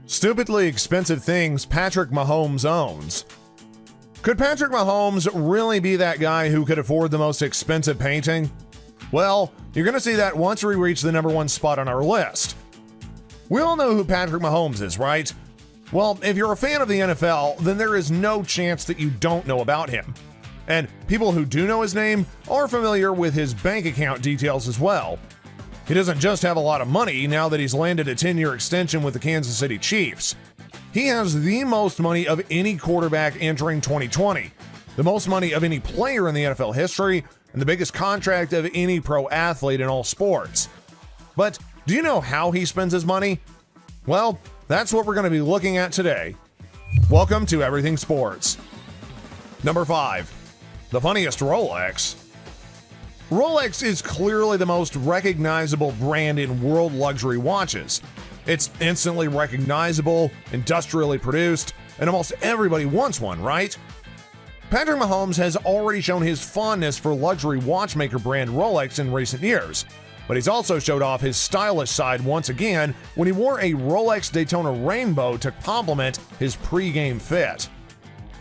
Stupidly expensive things Patrick Mahomes owns. Could Patrick Mahomes really be that guy who could afford the most expensive painting? Well, you're going to see that once we reach the number one spot on our list. We all know who Patrick Mahomes is, right? Well, if you're a fan of the NFL, then there is no chance that you don't know about him. And people who do know his name are familiar with his bank account details as well. He doesn't just have a lot of money now that he's landed a 10-year extension with the Kansas City Chiefs. He has the most money of any quarterback entering 2020, the most money of any player in the NFL history, and the biggest contract of any pro athlete in all sports. But do you know how he spends his money? Well, that's what we're going to be looking at today. Welcome to Everything Sports. Number 5. The funniest Rolex. Rolex is clearly the most recognizable brand in world luxury watches. It's instantly recognizable, industrially produced, and almost everybody wants one, right? Patrick Mahomes has already shown his fondness for luxury watchmaker brand Rolex in recent years, but he's also showed off his stylish side once again when he wore a Rolex Daytona Rainbow to complement his pre-game fit.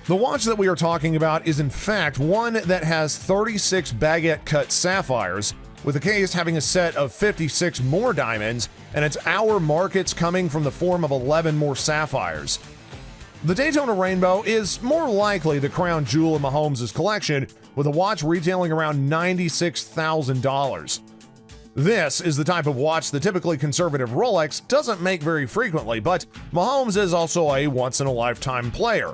The watch that we are talking about is in fact one that has 36 baguette-cut sapphires, with the case having a set of 56 more diamonds, and its hour markets coming from the form of 11 more sapphires. The Daytona Rainbow is more likely the crown jewel of Mahomes' collection, with a watch retailing around $96,000. This is the type of watch the typically conservative Rolex doesn't make very frequently, but Mahomes is also a once-in-a-lifetime player.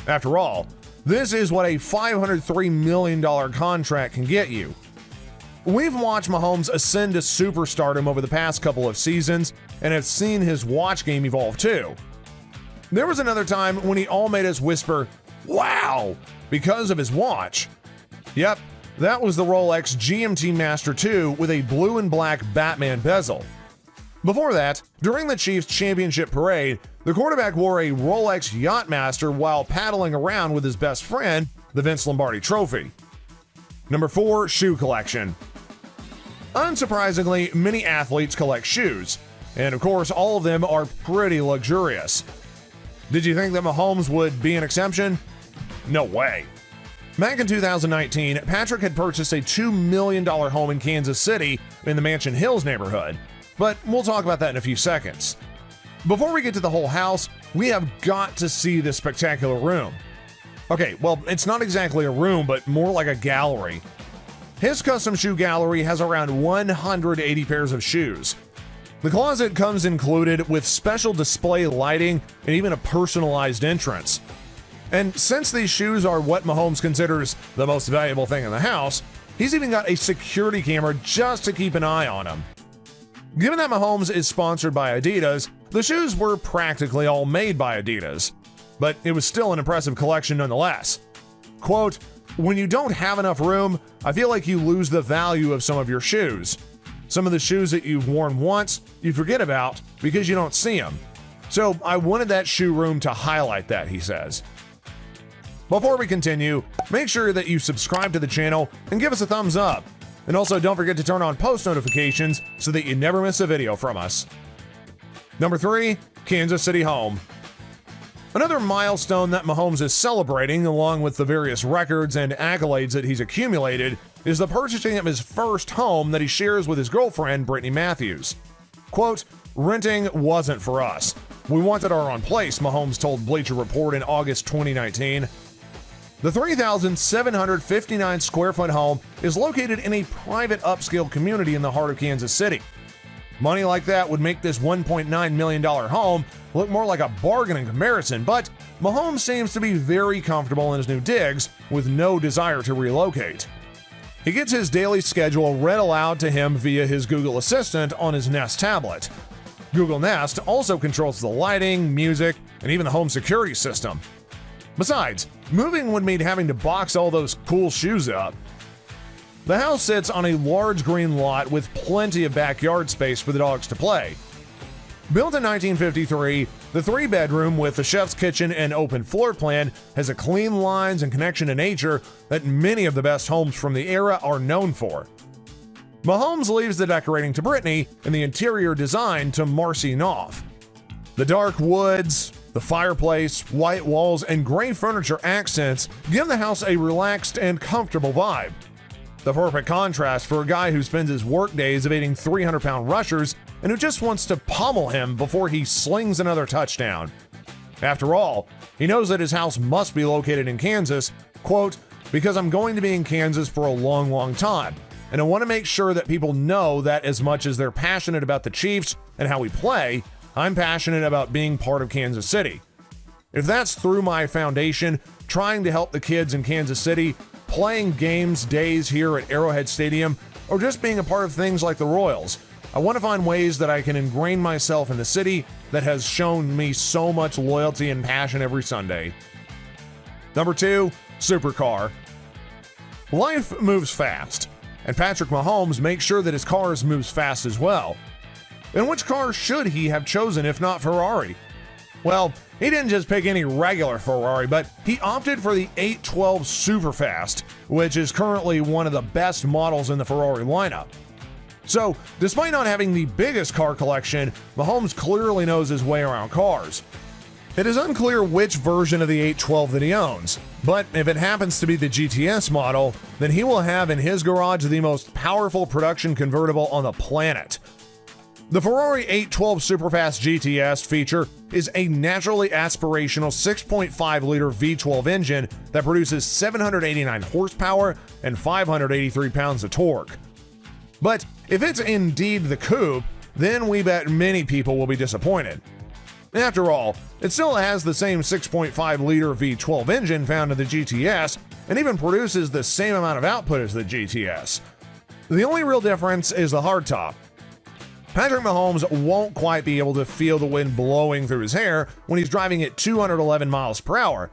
After all, this is what a $503 million contract can get you. We've watched Mahomes ascend to superstardom over the past couple of seasons and have seen his watch game evolve too. There was another time when he all made us whisper, "Wow!" because of his watch. Yep, that was the Rolex GMT Master 2 with a blue and black Batman bezel. Before that, during the Chiefs' championship parade, the quarterback wore a Rolex Yachtmaster while paddling around with his best friend, the Vince Lombardi Trophy. Number 4, shoe collection. Unsurprisingly, many athletes collect shoes, and of course, all of them are pretty luxurious. Did you think that Mahomes would be an exception? No way. Back in 2019, Patrick had purchased a $2 million home in Kansas City in the Mansion Hills neighborhood, but we'll talk about that in a few seconds. Before we get to the whole house, we have got to see this spectacular room. Okay, well, it's not exactly a room, but more like a gallery. His custom shoe gallery has around 180 pairs of shoes. The closet comes included with special display lighting and even a personalized entrance. And since these shoes are what Mahomes considers the most valuable thing in the house, he's even got a security camera just to keep an eye on them. Given that Mahomes is sponsored by Adidas, the shoes were practically all made by Adidas, but it was still an impressive collection nonetheless. Quote, "When you don't have enough room, I feel like you lose the value of some of your shoes. Some of the shoes that you've worn once, you forget about because you don't see them. So I wanted that shoe room to highlight that," he says. Before we continue, make sure that you subscribe to the channel and give us a thumbs up. And also don't forget to turn on post notifications so that you never miss a video from us. Number 3, Kansas City home. Another milestone that Mahomes is celebrating, along with the various records and accolades that he's accumulated, is the purchasing of his first home that he shares with his girlfriend, Brittany Matthews. Quote, "Renting wasn't for us. We wanted our own place," Mahomes told Bleacher Report in August 2019. The 3,759 square foot home is located in a private upscale community in the heart of Kansas City. Money like that would make this $1.9 million home look more like a bargain in comparison, but Mahomes seems to be very comfortable in his new digs with no desire to relocate. He gets his daily schedule read aloud to him via his Google Assistant on his Nest tablet. Google Nest also controls the lighting, music, and even the home security system. Besides, moving would mean having to box all those cool shoes up. The house sits on a large green lot with plenty of backyard space for the dogs to play. Built in 1953, the 3-bedroom with the chef's kitchen and open floor plan has a clean lines and connection to nature that many of the best homes from the era are known for. Mahomes leaves the decorating to Brittany and the interior design to Marcy Knopf. The dark woods, the fireplace, white walls, and gray furniture accents give the house a relaxed and comfortable vibe. The perfect contrast for a guy who spends his workdays evading 300-pound rushers and who just wants to pummel him before he slings another touchdown. After all, he knows that his house must be located in Kansas, quote, because I'm going to be in Kansas for a long, long time, and I want to make sure that people know that as much as they're passionate about the Chiefs and how we play, I'm passionate about being part of Kansas City. If that's through my foundation, trying to help the kids in Kansas City, playing games days here at Arrowhead Stadium, or just being a part of things like the Royals, I want to find ways that I can ingrain myself in the city that has shown me so much loyalty and passion every Sunday. Number 2, supercar. Life moves fast, and Patrick Mahomes makes sure that his car moves fast as well. And which car should he have chosen if not Ferrari? Well, he didn't just pick any regular Ferrari, but he opted for the 812 Superfast, which is currently one of the best models in the Ferrari lineup. So, despite not having the biggest car collection, Mahomes clearly knows his way around cars. It is unclear which version of the 812 that he owns, but if it happens to be the GTS model, then he will have in his garage the most powerful production convertible on the planet. The Ferrari 812 Superfast GTS feature is a naturally aspirational 6.5-liter V12 engine that produces 789 horsepower and 583 pounds of torque. But if it's indeed the coupe, then we bet many people will be disappointed. After all, it still has the same 6.5-liter V12 engine found in the GTS and even produces the same amount of output as the GTS. The only real difference is the hardtop. Patrick Mahomes won't quite be able to feel the wind blowing through his hair when he's driving at 211 miles per hour,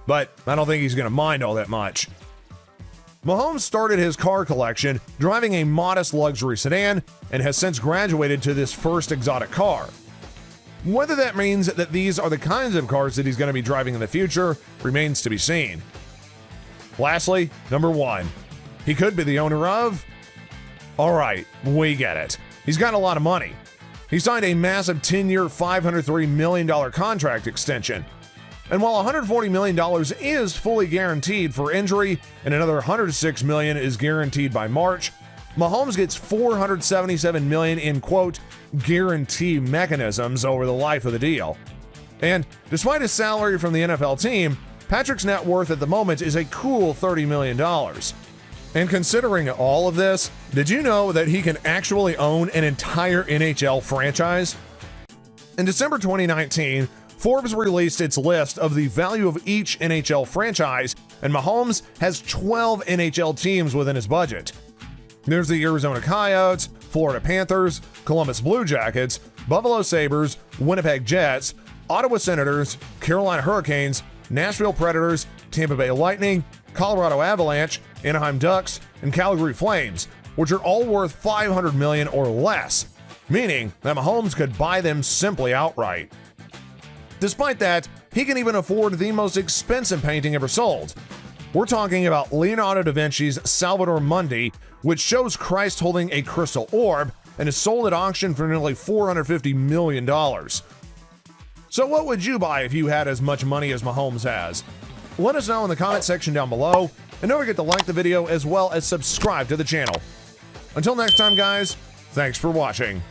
but I don't think he's going to mind all that much. Mahomes started his car collection driving a modest luxury sedan and has since graduated to this first exotic car. Whether that means that these are the kinds of cars that he's going to be driving in the future remains to be seen. Lastly, number 1. He could be the owner of... Alright, we get it. He's got a lot of money. He signed a massive 10-year, $503 million contract extension. And while $140 million is fully guaranteed for injury and another $106 million is guaranteed by March, Mahomes gets $477 million in, quote, guarantee mechanisms over the life of the deal. And despite his salary from the NFL team, Patrick's net worth at the moment is a cool $30 million. And considering all of this, did you know that he can actually own an entire NHL franchise? In December 2019, Forbes released its list of the value of each NHL franchise, and Mahomes has 12 NHL teams within his budget. There's the Arizona Coyotes, Florida Panthers, Columbus Blue Jackets, Buffalo Sabres, Winnipeg Jets, Ottawa Senators, Carolina Hurricanes, Nashville Predators, Tampa Bay Lightning, Colorado Avalanche, Anaheim Ducks, and Calgary Flames, which are all worth $500 million or less, meaning that Mahomes could buy them simply outright. Despite that, he can even afford the most expensive painting ever sold. We're talking about Leonardo da Vinci's Salvator Mundi, which shows Christ holding a crystal orb and is sold at auction for nearly $450 million. So what would you buy if you had as much money as Mahomes has? Let us know in the comment section down below, and don't forget to like the video as well as subscribe to the channel. Until next time, guys, thanks for watching.